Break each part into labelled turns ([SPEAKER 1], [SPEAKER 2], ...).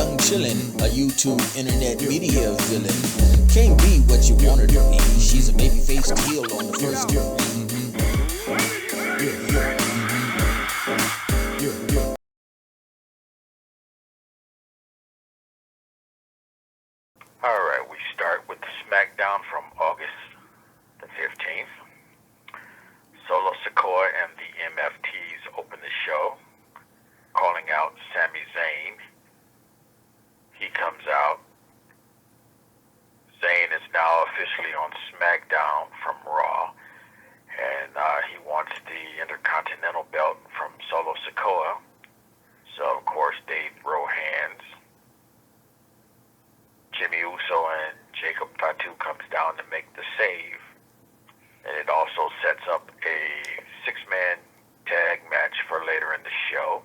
[SPEAKER 1] young chillin', a YouTube internet media villain. Can't be what you want her to be. She's a baby-faced heel on the first
[SPEAKER 2] Alright, we start with the SmackDown from August the 15th. Solo Sikoa and the MFTs open the show, calling out Sami Zayn. He comes out. Zayn is now officially on SmackDown from Raw, and he wants the Intercontinental belt from Solo Sikoa. So, of course, they throw hands. Jimmy Uso and Jacob Fatu comes down to make the save. And it also sets up a six-man tag match for later in the show.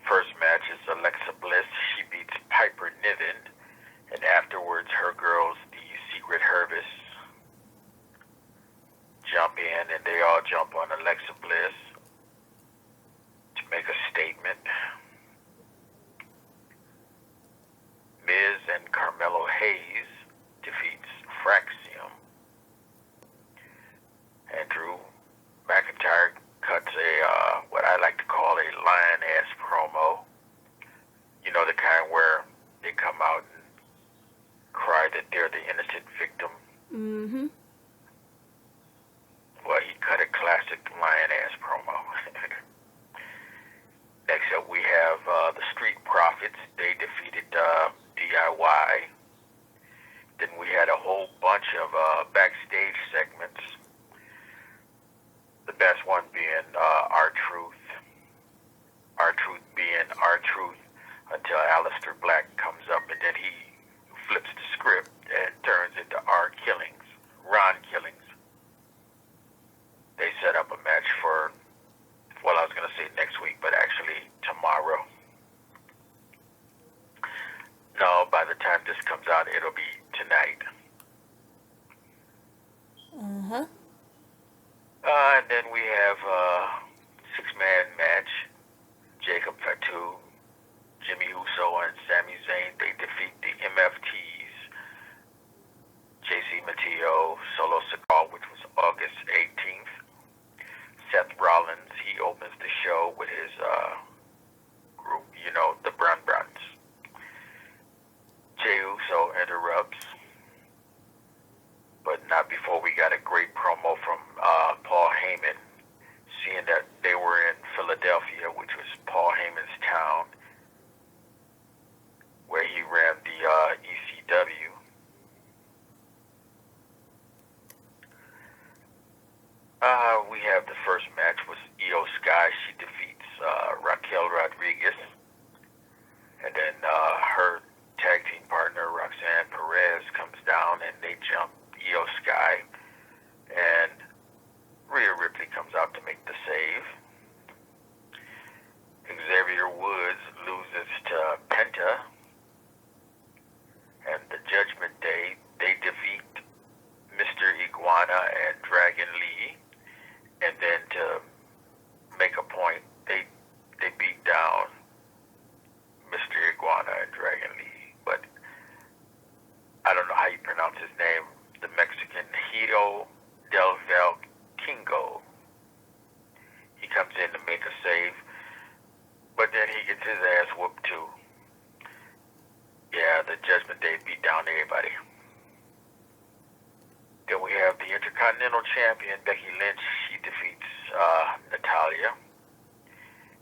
[SPEAKER 2] First match is Alexa Bliss. She beats Piper Niven. And afterwards, her girls, the Secret Herbis, jump in, and they all jump on Alexa Bliss to make a statement. Miz and Carmelo Hayes defeats Fraxium. And Drew McIntyre cuts a what I like to call a lion-ass promo. You know, the kind where they come out and cry that they're the innocent victim.
[SPEAKER 3] Mm-hmm.
[SPEAKER 2] Well, he cut a classic lion-ass promo. Next up, we have the Street Profits. They defeated DIY. Then we had a whole bunch of backstage segments. The best one being R-Truth. R-Truth being R-Truth until Aleister Black comes up, and then he flips the script and turns into R-Killings, Ron Killings. They set up a match for, well, I was going to say next week, but actually tomorrow. No, by the time this comes out, it'll be tonight. And then we have a six-man match. Jacob Fatu, Jimmy Uso, and Sami Zayn. They defeat the MFTs. JC Mateo, Solo Sikoa, which was August 18th. Seth Rollins, he opens the show with his group, you know, the Brun Bruns. Jey Uso interrupts, but not before we got a great promo from Paul Heyman, seeing that they were in Philadelphia, which was Paul Heyman's town, where he ran the ECW. We have the first match was Io Sky. She defeats Raquel Rodriguez. And then her tag team partner, Roxanne Perez, comes down and they jump Io Sky. And Rhea Ripley comes out to make the save. Xavier Woods loses to Penta. And the Judgment Day, they defeat Mr. Iguana and Dragon Lee. And then to make a point, they beat down Mr. Iguana and Dragon Lee. But I don't know how you pronounce his name. The Mexican Hito Del Val Kingo. He comes in to make a save, but then he gets his ass whooped too. Yeah, the Judgment Day beat down everybody. Then we have the Intercontinental Champion, Becky Lynch. She defeats Natalya.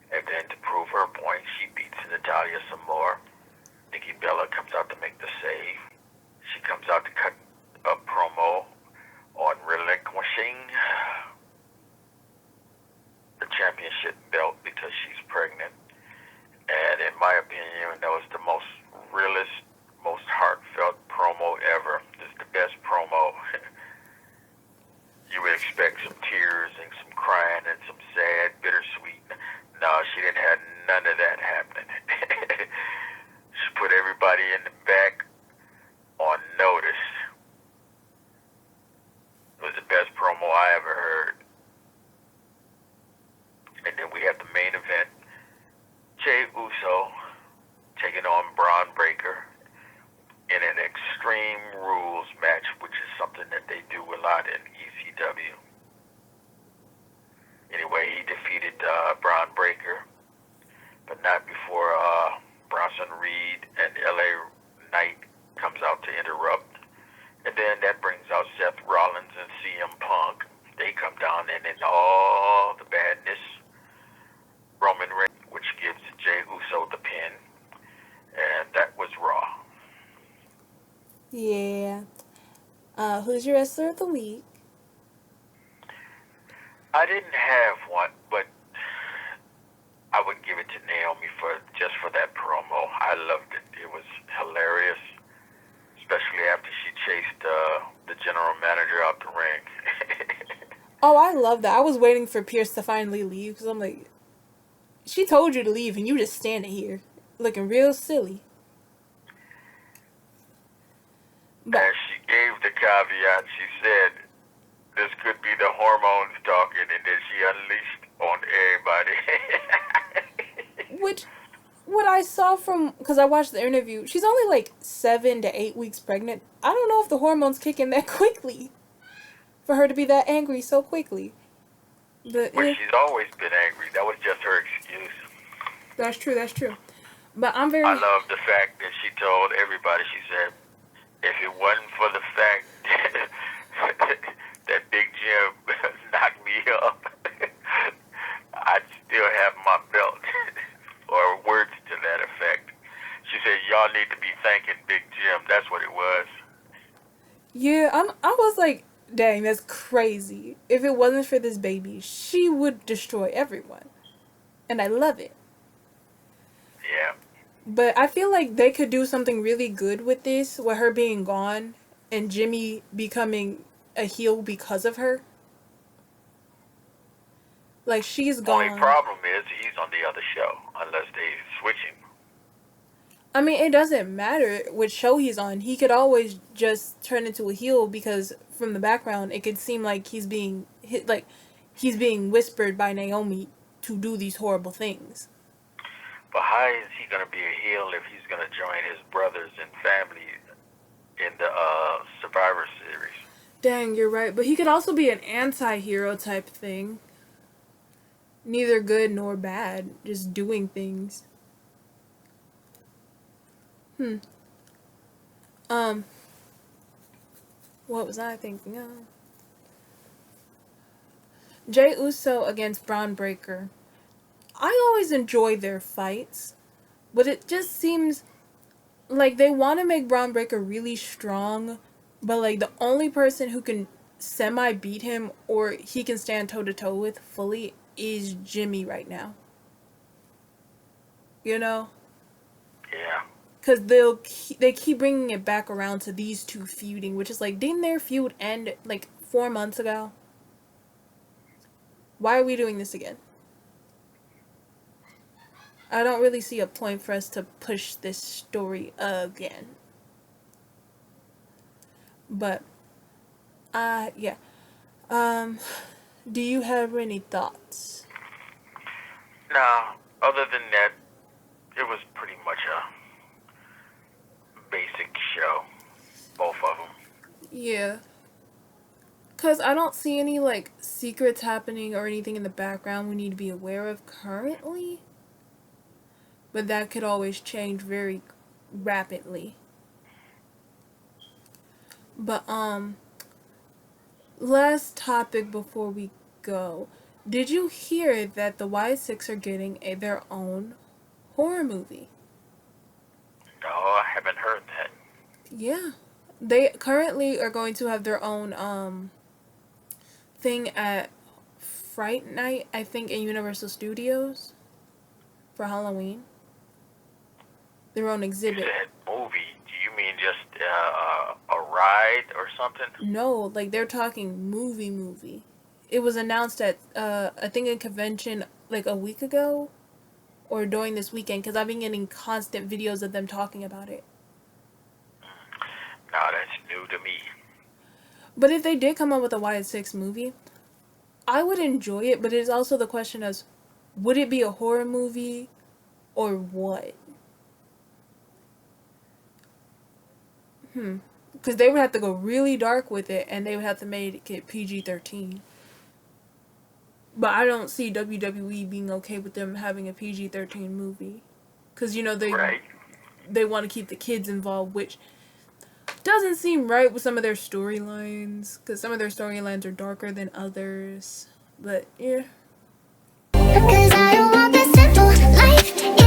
[SPEAKER 2] And then to prove her point, she beats Natalya some more. Nikki Bella comes out to make the save. She comes out to cut a promo on relinquishing the championship belt because she's pregnant. And in my opinion, that was the most realist, most heartfelt promo ever. It's the best promo. You would expect some tears and some crying and some sad, bittersweet. No, she didn't have none of that happening. She put everybody in the back,
[SPEAKER 3] Who's your wrestler of the week?
[SPEAKER 2] I didn't have one, but I would give it to Naomi for that promo. I loved it. It was hilarious, especially after she chased the general manager out the ring.
[SPEAKER 3] Oh, I love that. I was waiting for Pierce to finally leave because I'm like, she told you to leave and you just standing here looking real silly. But
[SPEAKER 2] And she gave the caveat. She said, "This could be the hormones talking," and then she unleashed on everybody.
[SPEAKER 3] which, what I saw from, because I watched the interview, she's only like 7 to 8 weeks pregnant. I don't know if the hormones kick in that quickly for her to be that angry so quickly. But
[SPEAKER 2] But
[SPEAKER 3] yeah,
[SPEAKER 2] she's always been angry. That was just her excuse.
[SPEAKER 3] that's true. That's true. But I'm very.
[SPEAKER 2] I love the fact that she told everybody, she said, if it wasn't for the fact that Big Jim knocked me up, I'd still have my belt. Or words to that effect. She said, y'all need to be thanking Big Jim. That's what it was.
[SPEAKER 3] Yeah, I was like, dang, that's crazy. If it wasn't for this baby, she would destroy everyone. And I love it.
[SPEAKER 2] Yeah.
[SPEAKER 3] But I feel like they could do something really good with this, with her being gone and Jimmy becoming a heel because of her. Like, she's
[SPEAKER 2] Only
[SPEAKER 3] gone.
[SPEAKER 2] problem is he's on the other show, unless they switch him.
[SPEAKER 3] I mean, it doesn't matter which show he's on. He could always just turn into a heel because from the background, it could seem like he's being hit, like he's being whispered by Naomi to do these horrible things.
[SPEAKER 2] But how is he going to be a heel if he's going to join his brothers and family in the Survivor Series?
[SPEAKER 3] Dang, you're right. But he could also be an anti-hero type thing. Neither good nor bad, just doing things. What was I thinking of? Jey Uso against Braun Breaker. I always enjoy their fights, but it just seems like they want to make Braun Breaker really strong, but like the only person who can semi beat him or he can stand toe to toe with fully is Jimmy right now. You know?
[SPEAKER 2] Yeah.
[SPEAKER 3] Because they keep bringing it back around to these two feuding, which is like, didn't their feud end like 4 months ago? Why are we doing this again? I don't really see a point for us to push this story again. But, yeah. Do you have any thoughts?
[SPEAKER 2] No, other than that, it was pretty much a basic show. Both of them.
[SPEAKER 3] Yeah. Because I don't see any, like, secrets happening or anything in the background we need to be aware of currently. But that could always change very rapidly. But, last topic before we go. Did you hear that the Y6 are getting their own horror movie?
[SPEAKER 2] No, I haven't heard that.
[SPEAKER 3] Yeah. They currently are going to have their own, thing at Fright Night, I think, in Universal Studios for Halloween. Their own
[SPEAKER 2] You
[SPEAKER 3] exhibit.
[SPEAKER 2] said movie. Do you mean just a ride or something?
[SPEAKER 3] No, like they're talking movie. It was announced at, I think a convention like a week ago or during this weekend because I've been getting constant videos of them talking about it.
[SPEAKER 2] No, that's new to me.
[SPEAKER 3] But if they did come up with a Y6 movie, I would enjoy it, but it is also the question as, would it be a horror movie or what? Because they would have to go really dark with it, and they would have to make it PG-13. But I don't see WWE being okay with them having a PG-13 movie. Because, you know,
[SPEAKER 2] Right.
[SPEAKER 3] they want to keep the kids involved, which doesn't seem right with some of their storylines. Because some of their storylines are darker than others. But, yeah.
[SPEAKER 4] Cause I don't want the simple life.